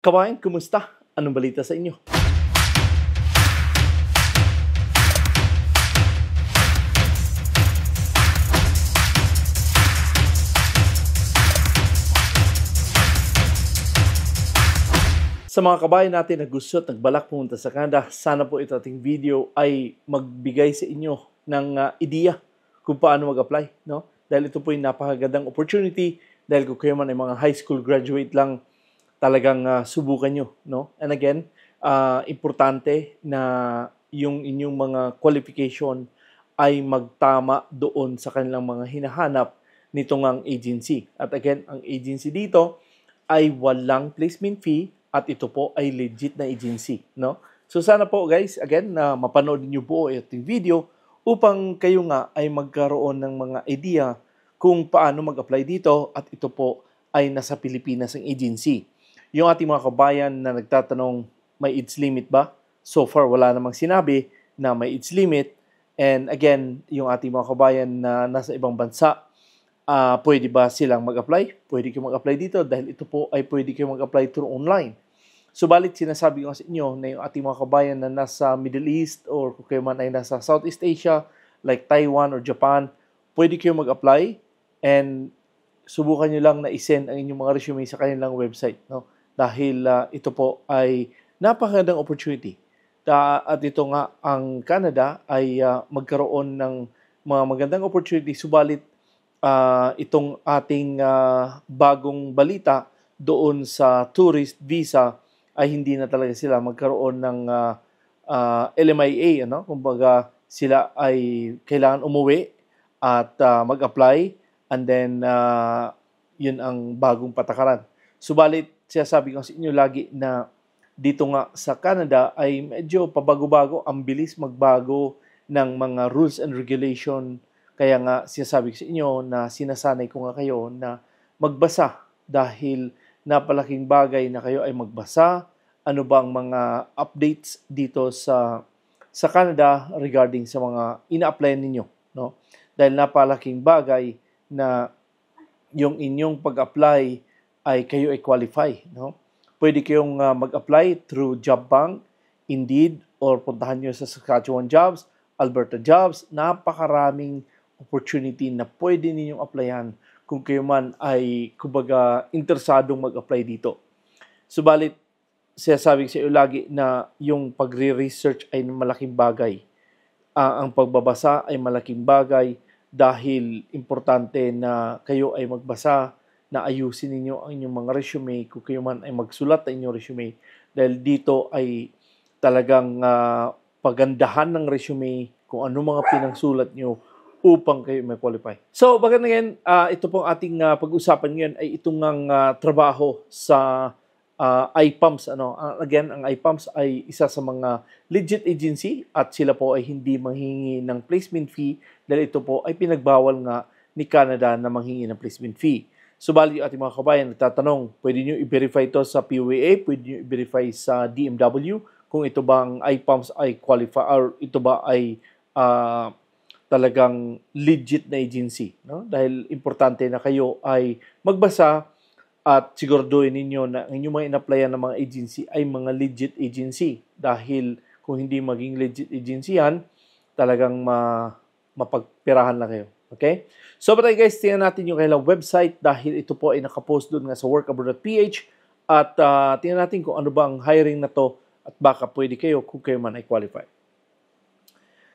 Kabayan, kumusta? Anong balita sa inyo? Sa mga kabayan natin na gusto at nagbalak pumunta sa Canada, sana po ito ating video ay magbigay sa inyo ng ideya kung paano mag-apply. No? Dahil ito po yung napakagandang opportunity dahil kung kayo man ay mga high school graduate lang, talagang subukan nyo. No? And again, importante na yung inyong mga qualification ay magtama doon sa kanilang mga hinahanap nitong ang agency. At again, ang agency dito ay walang placement fee at ito po ay legit na agency. No? So sana po guys, again, na mapanood niyo po itong video upang kayo nga ay magkaroon ng mga idea kung paano mag-apply dito at ito po ay nasa Pilipinas ang agency. Yung ating mga kabayan na nagtatanong, may age limit ba? So far, wala namang sinabi na may age limit. And again, yung ating mga kabayan na nasa ibang bansa, pwede ba silang mag-apply? Pwede kayo mag-apply dito dahil ito po ay pwede kayo mag-apply through online. Subalit, sinasabi ko sa inyo na yung ating mga kabayan na nasa Middle East or kung kayo man ay nasa Southeast Asia, like Taiwan or Japan, pwede kayo mag-apply and subukan nyo lang na isend ang inyong mga resume sa kanilang website. No? Dahil ito po ay napakagandang opportunity. At ito nga, ang Canada ay magkaroon ng mga magandang opportunity. Subalit, itong ating bagong balita doon sa tourist visa ay hindi na talaga sila magkaroon ng LMIA. Ano? Kumbaga, sila ay kailangan umuwi at mag-apply and then yun ang bagong patakaran. Subalit, sinasabi ko sa inyo lagi na dito nga sa Canada ay medyo pabago-bago, ang bilis magbago ng mga rules and regulation. Kaya nga sinasabi ko sa inyo na sinasanay ko nga kayo na magbasa dahil napalaking bagay na kayo ay magbasa. Ano bang mga updates dito sa Canada regarding sa mga ina-apply ninyo, no? Dahil napalaking bagay na yung inyong pag-apply ay kayo ay qualify, no? Pwede kayong mag-apply through Job Bank, Indeed, or puntahan nyo sa Saskatchewan Jobs, Alberta Jobs. Napakaraming opportunity na pwede ninyong applyan kung kayo man ay kumbaga interesadong mag-apply dito. Subalit, sinasabi ko sa iyo lagi na yung pagre-research ay malaking bagay. Ang pagbabasa ay malaking bagay dahil importante na kayo ay magbasa, na ayusin ninyo ang inyong mga resume kung kayo man ay magsulat ng inyong resume. Dahil dito ay talagang pagandahan ng resume kung ano mga pinangsulat nyo upang kayo may qualify. So, baga ngayon, ito pong ating pag-usapan ngayon ay itong trabaho sa IPAMS. Again, ang IPAMS ay isa sa mga legit agency at sila po ay hindi manghingi ng placement fee dahil ito po ay pinagbawal nga ni Canada na manghingi ng placement fee. Subalit yung ating mga kabayan nagtatanong, pwede nyo i-verify ito sa POAA, pwede nyo i-verify sa DMW kung ito bang IPAMS ay qualify or ito ba ay talagang legit na agency. No? Dahil importante na kayo ay magbasa at siguraduhin ninyo na ang inyong mga in-applyan ng mga agency ay mga legit agency. Dahil kung hindi maging legit agency yan, talagang mapagpirahan lang kayo. Okay? So, but guys, tingnan natin yung kailang website dahil ito po ay nakapost doon nga sa workabroad.ph at tingnan natin kung ano ba ang hiring na to at baka pwede kayo kung kayo man ay qualified.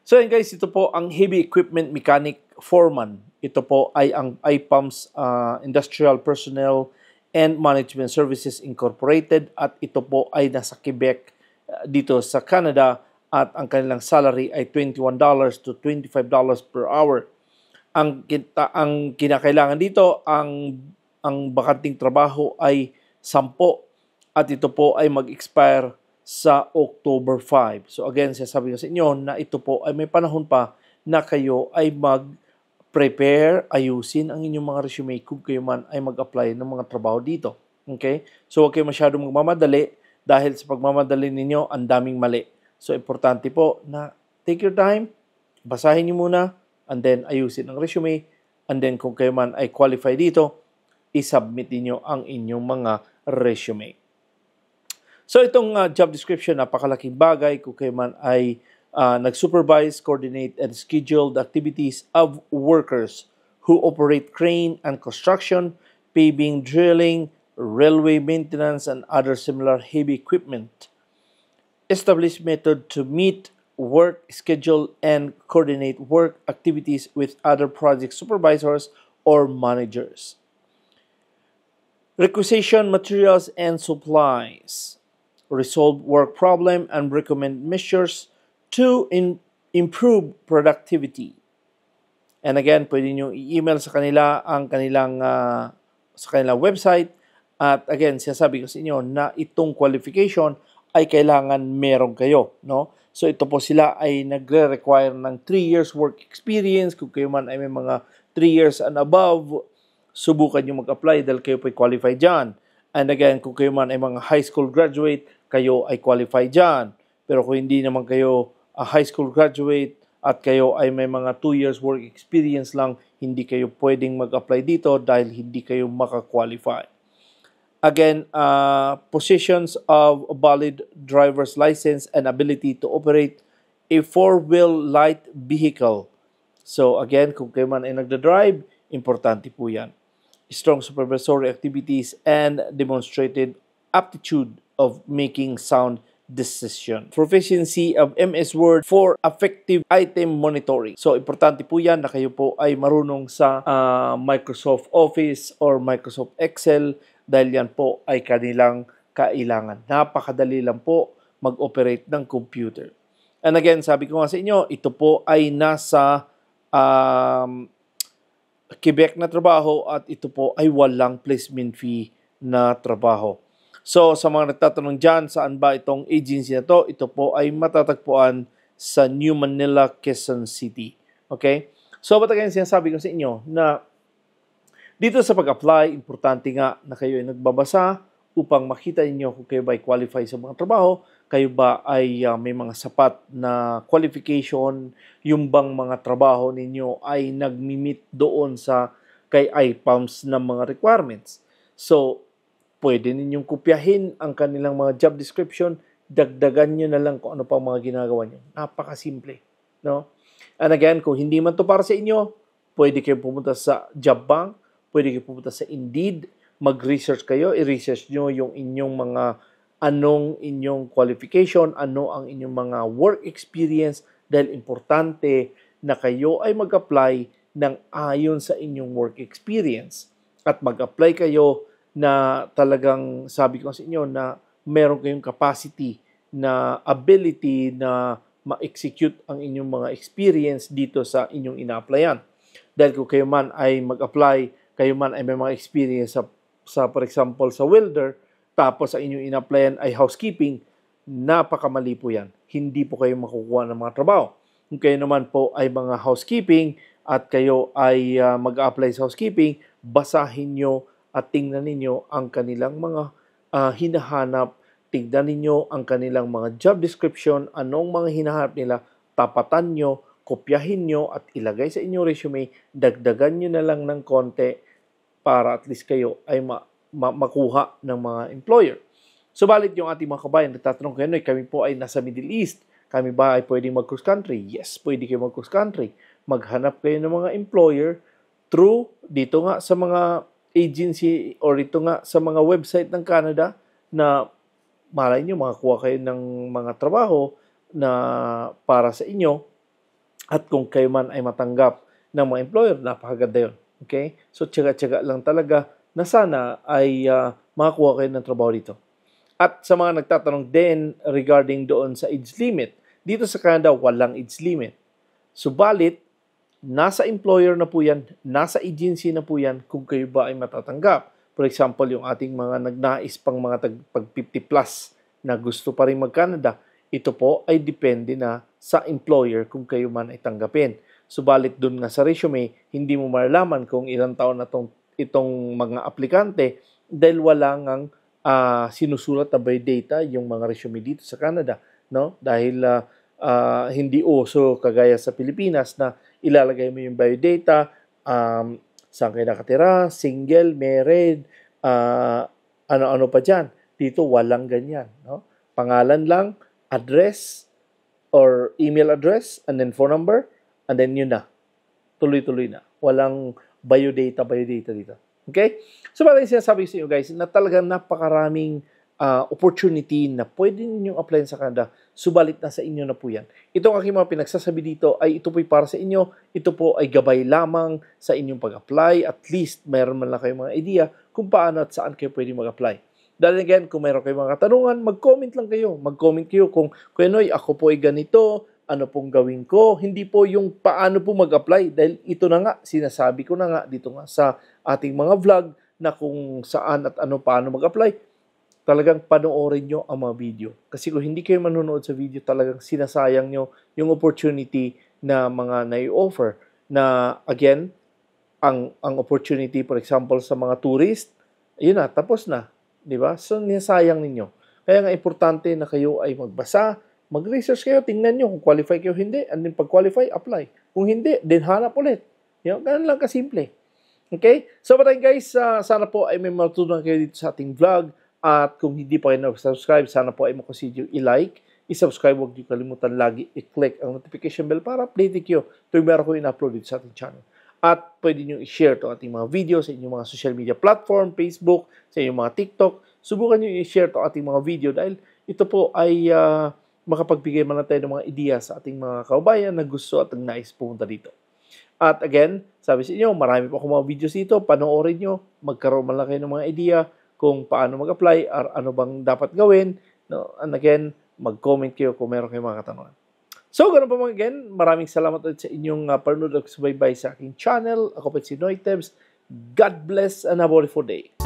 So, yan guys, ito po ang Heavy Equipment Mechanic Foreman. Ito po ay ang IPAMS Industrial Personnel and Management Services Incorporated at ito po ay nasa Quebec dito sa Canada at ang kanilang salary ay $21 to $25 per hour. Ang kinakailangan dito, ang bakanting trabaho ay 10 at ito po ay mag-expire sa October 5. So again, sasabihin ko sa inyo na ito po ay may panahon pa na kayo ay mag-prepare, ayusin ang inyong mga resume kung kayo man ay mag-apply ng mga trabaho dito. Okay? So huwag kayo masyadong magmamadali dahil sa pagmamadali ninyo, ang daming mali. So importante po na take your time, basahin niyo muna, and then ayusin ang resume, and then kung kayo man ay qualify dito, isubmit niyo ang inyong mga resume. So itong job description, napakalaking bagay kung kayo man ay nag-supervise, coordinate, and schedule the activities of workers who operate crane and construction, paving, drilling, railway maintenance, and other similar heavy equipment. Establish method to meet work schedule and coordinate work activities with other project supervisors or managers. Requisition materials and supplies. Resolve work problem and recommend measures to improve productivity. And again, pwede nyo i-email sa kanila ang kanilang sa kanilang website. At again, sinasabi ko sa inyo na itong qualification ay kailangan meron kayo, no? So ito po sila ay nagre-require ng 3 years work experience. Kung kayo man ay may mga 3 years and above, subukan nyo mag-apply dahil kayo po ay qualified dyan. And again, kung kayo man ay mga high school graduate, kayo ay qualified dyan. Pero kung hindi naman kayo a high school graduate at kayo ay may mga 2 years work experience lang, hindi kayo pwedeng mag-apply dito dahil hindi kayo maka-qualify. Again, positions of valid driver's license and ability to operate a 4-wheel light vehicle. So again, kung kayo man ay nagda-drive, importante po yan. Strong supervisory activities and demonstrated aptitude of making sound decision. Proficiency of MS Word for effective item monitoring. So, importante po yan na kayo po ay marunong sa Microsoft Office or Microsoft Excel dahil yan po ay kanilang kailangan. Napakadali lang po mag-operate ng computer. And again, sabi ko nga sa inyo, ito po ay nasa Quebec na trabaho at ito po ay walang placement fee na trabaho. So, sa mga nagtatanong dyan, saan ba itong agency na to? Ito po ay matatagpuan sa New Manila, Quezon City. Okay? So, ba't again sinasabi ko sa inyo na dito sa pag-apply, importante nga na kayo ay nagbabasa upang makita niyo kung kayo ba ay qualify sa mga trabaho, kayo ba ay may mga sapat na qualification, yung bang mga trabaho ninyo ay nag-meet doon sa kay IPAMS na mga requirements. So, pwede ninyong kopyahin ang kanilang mga job description, dagdagan nyo na lang kung ano pa mga ginagawa nyo. Napakasimple. No? And again, kung hindi man to para sa inyo, pwede kayo pumunta sa Job Bank, pwede kayo pumunta sa Indeed, mag-research kayo, i-research nyo yung inyong mga anong inyong qualification, ano ang inyong mga work experience, dahil importante na kayo ay mag-apply ng ayon sa inyong work experience. At mag-apply kayo na talagang sabi ko sa inyo na meron kayong capacity na ability na ma-execute ang inyong mga experience dito sa inyong ina-applyan. Dahil kung kayo man ay mag-apply, kayo man ay may mga experience sa for example sa welder, tapos sa inyong ina-applyan ay housekeeping, napakamali po yan. Hindi po kayo makukuha ng mga trabaho. Kung kayo naman po ay mga housekeeping at kayo ay mag-apply sa housekeeping, basahin nyo at tingnan ninyo ang kanilang mga hinahanap, tingnan ninyo ang kanilang mga job description, anong mga hinahanap nila, tapatan nyo, kopyahin nyo at ilagay sa inyong resume, dagdagan nyo na lang ng konti para at least kayo ay makuha ng mga employer. Subalit yung ating mga kabayan, nagtatanong kayo, kami po ay nasa Middle East, kami ba ay pwedeng mag-cross country? Yes, pwede kayo mag-cross country. Maghanap kayo ng mga employer through dito nga sa mga agency or ito nga sa mga website ng Canada na malay nyo makakuha kayo ng mga trabaho na para sa inyo at kung kayo man ay matanggap ng mga employer, napakaganda yun. Okay? So, tiyaga-tiyaga lang talaga na sana ay makakuha kayo ng trabaho dito. At sa mga nagtatanong din regarding doon sa age limit, dito sa Canada, walang age limit. Subalit, nasa employer na po yan, nasa agency na po yan kung kayo ba ay matatanggap. For example, yung ating mga nagnais pang mga pag 50 plus na gusto pa rin mag-Canada, ito po ay depende na sa employer kung kayo man ay tanggapin. Subalit dun nga sa resume, hindi mo malalaman kung ilang taon na itong mga aplikante dahil wala ngang sinusulat na by data yung mga resume dito sa Canada. No? Dahil hindi uso kagaya sa Pilipinas na ilalagay mo yung biodata, saan kayo nakatira, single, married, ano-ano pa dyan. Dito, walang ganyan. No? Pangalan lang, address, or email address, and then phone number, and then yun na. Tuloy-tuloy na. Walang biodata dito. Okay? So, parang sinasabi sa inyo guys, na talagang napakaraming opportunity na pwede ninyong apply sa Canada, subalit na sa inyo na po yan. Itong aking mga pinagsasabi dito ay ito po ay para sa inyo, ito po ay gabay lamang sa inyong pag-apply, at least mayroon man lang kayong mga idea kung paano at saan kayo pwede mag-apply. Dahil again, kung mayroon kayong mga katanungan, mag-comment lang kayo. Mag-comment kayo kung Kuya ako po ay ganito, ano pong gawin ko. Hindi po yung paano po mag-apply. Dahil ito na nga, sinasabi ko na nga dito nga sa ating mga vlog na kung saan at ano paano mag-apply. Talagang panoorin nyo ang mga video. Kasi kung hindi kayo manonood sa video, talagang sinasayang nyo yung opportunity na mga nai-offer. Na again, ang opportunity, for example, sa mga tourist, yun na, tapos na. Diba? So, nisayang ninyo. Kaya nga, importante na kayo ay magbasa, mag-research kayo, tingnan nyo kung qualify kayo hindi, and then pag-qualify, apply. Kung hindi, then hanap ulit. Ganun lang kasimple. Okay? So, guys, sana po ay may matutunan kayo dito sa ating vlog. At kung hindi pa kayo nag-subscribe, sana po ay makonsider i-like, i-subscribe, huwag niyo kalimutan lagi i-click ang notification bell para update kayo tuwing meron ko in-upload dito sa ating channel. At pwede niyo i-share itong ating mga video sa inyong mga social media platform, Facebook, sa inyong mga TikTok. Subukan niyo i-share itong ating mga video dahil ito po ay makapagbigay man tayo ng mga ideya sa ating mga kababayan na gusto at nais pumunta dito. At again, sabi sa inyo, marami pa akong mga videos dito. Panoorin nyo, magkaroon man lang kayo ng mga idea kung paano mag-apply or ano bang dapat gawin. No? And again, mag-comment kayo kung meron kayong mga katanungan. So, ganun po mga again. Maraming salamat ulit sa inyong panonood at subaybay sa aking channel. Ako po si Noy Tebs. God bless and have a wonderful day.